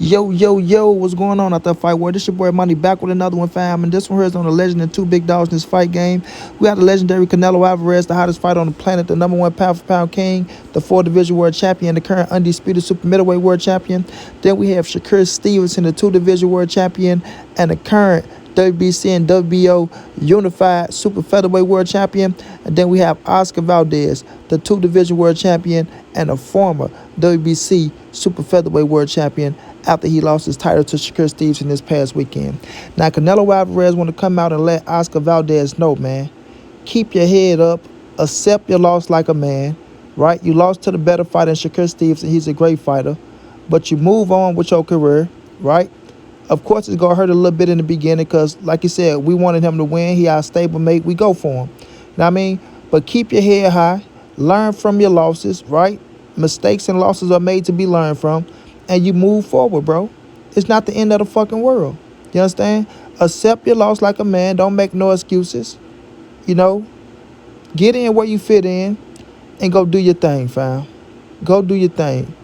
Yo, yo, yo, what's going on out there, fight world? This your boy Money back with another one, fam. And this one here is on the legend and two big dogs in this fight game. We got the legendary Canelo Alvarez, the hottest fighter on the planet, the number one pound for pound king, the 4 division world champion, the current undisputed super middleweight world champion. Then we have Shakur Stevenson, the 2 division world champion, and the current WBC and WBO unified super featherweight world champion. And then we have Oscar Valdez, the 2 division world champion and a former WBC super featherweight world champion after he lost his title to Shakur Stevenson this past weekend. Now, Canelo Alvarez want to come out and let Oscar Valdez know, man, keep your head up, accept your loss like a man, right? You lost to the better fighter, Shakur Stevenson. He's a great fighter, but you move on with your career, right? Of course, it's going to hurt a little bit in the beginning because, like you said, we wanted him to win. He our stable mate. We go for him. You know what I mean? But keep your head high. Learn from your losses, right? Mistakes and losses are made to be learned from. And you move forward, bro. It's not the end of the fucking world. You understand? Accept your loss like a man. Don't make no excuses. You know? Get in where you fit in and go do your thing, fam. Go do your thing. You know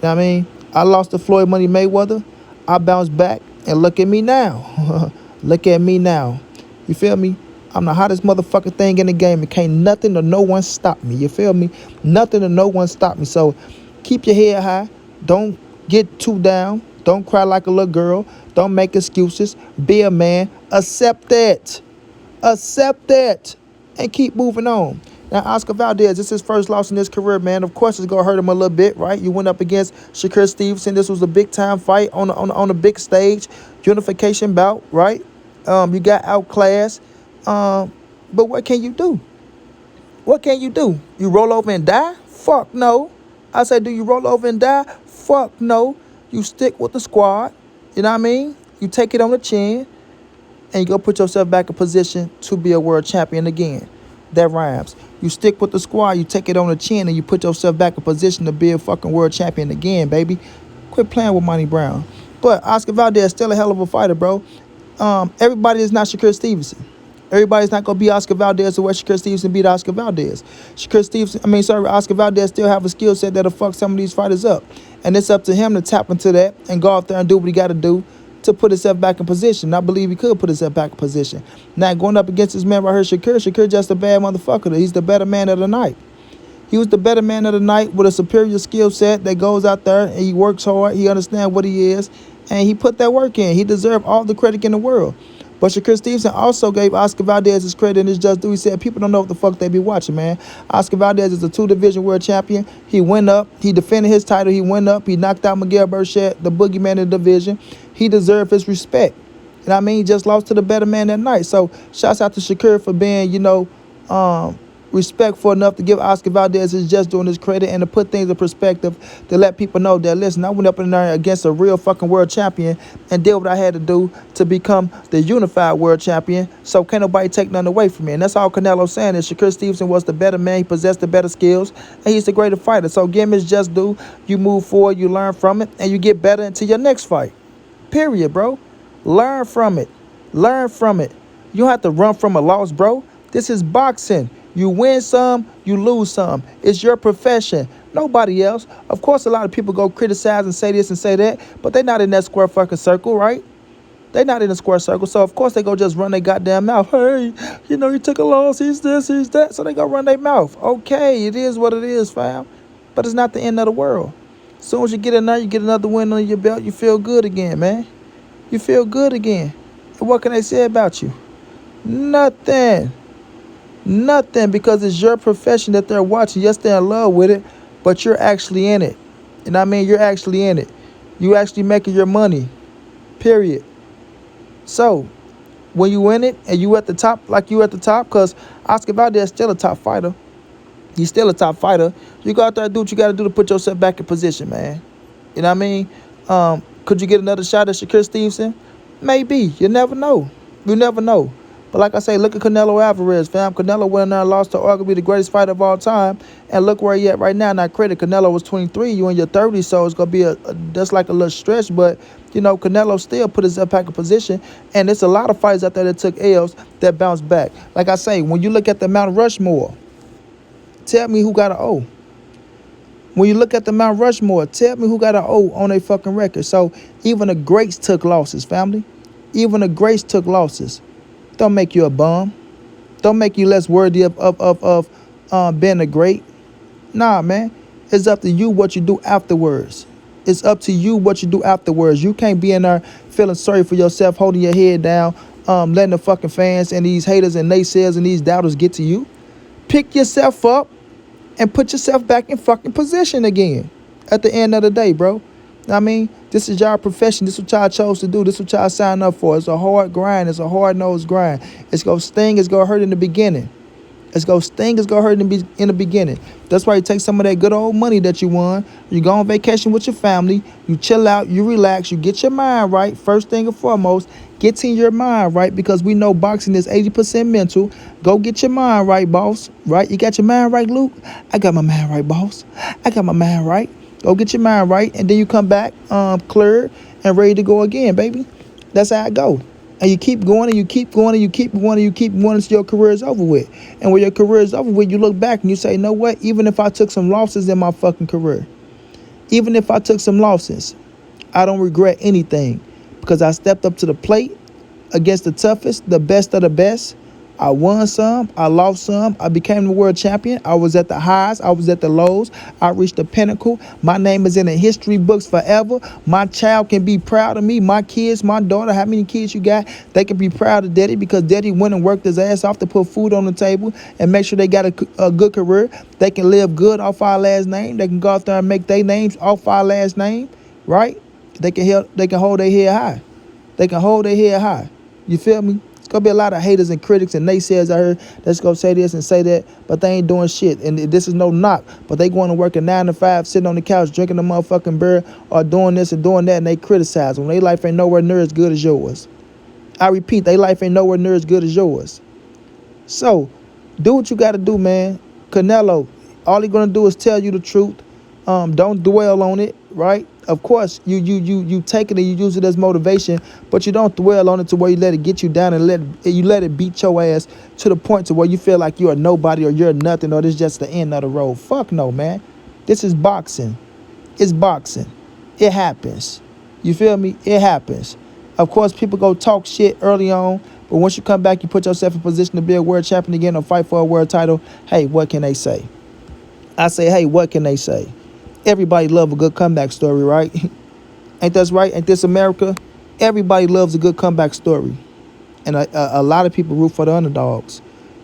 what I mean? I lost to Floyd Money Mayweather. I bounced back. And look at me now. Look at me now. You feel me? I'm the hottest motherfucking thing in the game. And can't nothing or no one stop me. You feel me? Nothing or no one stop me. So keep your head high. Don't get too down. Don't cry like a little girl. Don't make excuses. Be a man. Accept that. Accept that. And keep moving on. Now, Oscar Valdez, this is his first loss in his career, man. Of course, it's going to hurt him a little bit, right? You went up against Shakur Stevenson. This was a big-time fight on a big stage. Unification bout, right? You got outclassed. But what can you do? What can you do? You roll over and die? Fuck no. I say, do you roll over and die? Fuck no. You stick with the squad. You know what I mean? You take it on the chin. And you go put yourself back in position to be a world champion again. That rhymes. You stick with the squad, you take it on the chin, and you put yourself back in position to be a fucking world champion again, baby. Quit playing with Montray-brown. But Oscar Valdez is still a hell of a fighter, bro. Everybody is not Shakur Stevenson. Everybody's not going to be Oscar Valdez the way Shakur Stevenson beat Oscar Valdez. Oscar Valdez still have a skill set that'll fuck some of these fighters up. And it's up to him to tap into that and go out there and do what he got to do to put himself back in position. I believe he could put himself back in position. Now, going up against this man right here, Shakur just a bad motherfucker. He's the better man of the night. He was the better man of the night with a superior skill set that goes out there and he works hard. He understands what he is, and he put that work in. He deserved all the credit in the world. But Shakur Stevenson also gave Oscar Valdez his credit and his just due. He said, people don't know what the fuck they be watching, man. Oscar Valdez is a 2 division world champion. He went up. He defended his title. He went up. He knocked out Miguel Burchett, the boogeyman of the division. He deserved his respect. And I mean, he just lost to the better man that night. So shouts out to Shakur for being, respectful enough to give Oscar Valdez his just doing his credit and to put things in perspective to let people know that, listen, I went up in there against a real fucking world champion and did what I had to do to become the unified world champion, so can't nobody take nothing away from me. And that's all Canelo's saying is Shakur Stevenson was the better man. He possessed the better skills, and he's the greater fighter. So give him his just due. You move forward, you learn from it, and you get better into your next fight. Period, bro. Learn from it. Learn from it. You don't have to run from a loss, bro. This is boxing. You win some, you lose some. It's your profession. Nobody else. Of course, a lot of people go criticize and say this and say that, but they're not in that square fucking circle, right? They're not in the square circle. So, of course, they go just run their goddamn mouth. Hey, he took a loss. He's this, he's that. So they go run their mouth. Okay, it is what it is, fam. But it's not the end of the world. As soon as you get in there, you get another win on your belt, you feel good again, man. You feel good again. And what can they say about you? Nothing. Nothing, because it's your profession that they're watching. Yes, they're in love with it, but you're actually in it. And I mean, you're actually in it. You actually making your money, period. So, when you win it and you at the top, like you at the top, because Oscar Valdez is still a top fighter. He's still a top fighter. You go out there and do what you got to do to put yourself back in position, man. You know what I mean? Could you get another shot at Shakur Stevenson? Maybe. You never know. You never know. But like I say, look at Canelo Alvarez, fam. Canelo went in there and lost to arguably the greatest fighter of all time. And look where he at right now. Now, credit, Canelo was 23. You in your 30s, so it's going to be that's like a little stretch. But, Canelo still put himself back in position. And there's a lot of fighters out there that took L's that bounced back. Like I say, when you look at the Mount Rushmore, tell me who got an O. When you look at the Mount Rushmore, tell me who got an O on their fucking record. So even the greats took losses, family. Even the greats took losses. Don't make you a bum. Don't make you less worthy of being a great. Nah, man. It's up to you what you do afterwards. It's up to you what you do afterwards. You can't be in there feeling sorry for yourself, holding your head down, letting the fucking fans and these haters and naysayers and these doubters get to you. Pick yourself up and put yourself back in fucking position again at the end of the day, bro. I mean, this is y'all profession. This is what y'all chose to do. This is what y'all signed up for. It's a hard grind. It's a hard-nosed grind. It's going to sting. It's going to hurt in the beginning. It's going to sting. It's going to hurt in the beginning. That's why you take some of that good old money that you won. You go on vacation with your family. You chill out. You relax. You get your mind right. First thing and foremost, getting your mind right, because we know boxing is 80% mental. Go get your mind right, boss. Right? You got your mind right, Luke? I got my mind right, boss. I got my mind right. Go get your mind right, and then you come back cleared and ready to go again, baby. That's how it go. And you keep going and you keep going and you keep going and you keep going until your career is over with. And when your career is over with, you look back and you say, you know what? Even if I took some losses in my fucking career, even if I took some losses, I don't regret anything, because I stepped up to the plate against the toughest, the best of the best. I won some, I lost some, I became the world champion. I was at the highs, I was at the lows, I reached the pinnacle. My name is in the history books forever. My child can be proud of me. My kids, my daughter, how many kids you got? They can be proud of daddy, because daddy went and worked his ass off to put food on the table and make sure they got a good career. They can live good off our last name. They can go out there and make their names off our last name, right? They can hold their head high. They can hold their head high. You feel me? It's going to be a lot of haters and critics and naysayers out here that's going to say this and say that, but they ain't doing shit. And this is no knock, but they going to work a 9 to 5, sitting on the couch, drinking a motherfucking beer, or doing this and doing that, and they criticize them. Their life ain't nowhere near as good as yours. I repeat, their life ain't nowhere near as good as yours. So, do what you got to do, man. Canelo, all he going to do is tell you the truth. Don't dwell on it, right? Of course, you take it and you use it as motivation, but you don't dwell on it to where you let it get you down and you let it beat your ass to the point to where you feel like you're a nobody or you're nothing or this is just the end of the road. Fuck no, man. This is boxing. It's boxing. It happens. You feel me? It happens. Of course, people go talk shit early on, but once you come back, you put yourself in position to be a world champion again or fight for a world title. Hey, what can they say? I say, hey, what can they say? Everybody love a good comeback story, right? Ain't that right? Ain't this America? Everybody loves a good comeback story. And a lot of people root for the underdogs.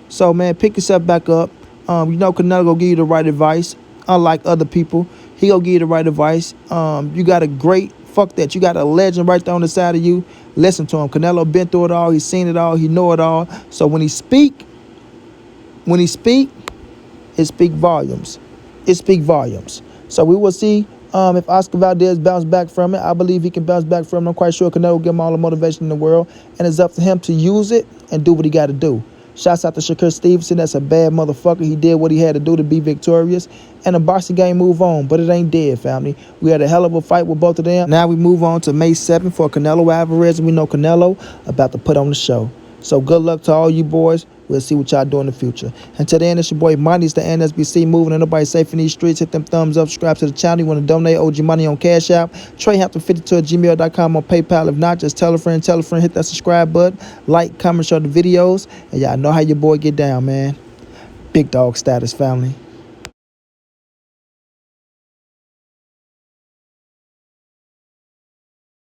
So, man, pick yourself back up. You know Canelo will give you the right advice. Unlike other people, he gonna give you the right advice. You got a great, fuck that, you got a legend right there on the side of you. Listen to him. Canelo been through it all. He's seen it all. He know it all. So when he speak, it speak volumes. It speak volumes. So we will see if Oscar Valdez bounce back from it. I believe he can bounce back from it. I'm quite sure Canelo will give him all the motivation in the world. And it's up to him to use it and do what he got to do. Shouts out to Shakur Stevenson. That's a bad motherfucker. He did what he had to do to be victorious. And the boxing game move on. But it ain't dead, family. We had a hell of a fight with both of them. Now we move on to May 7th for Canelo Alvarez. And we know Canelo about to put on the show. So good luck to all you boys. We'll see what y'all do in the future. Until then, it's your boy Money. It's the NSBC moving. Ain't nobody safe in these streets. Hit them thumbs up. Subscribe to the channel. You want to donate OG Money on Cash App. TreyHampton52@gmail.com on PayPal. If not, just tell a friend. Hit that subscribe button. Like, comment, share the videos. And y'all know how your boy get down, man. Big dog status, family.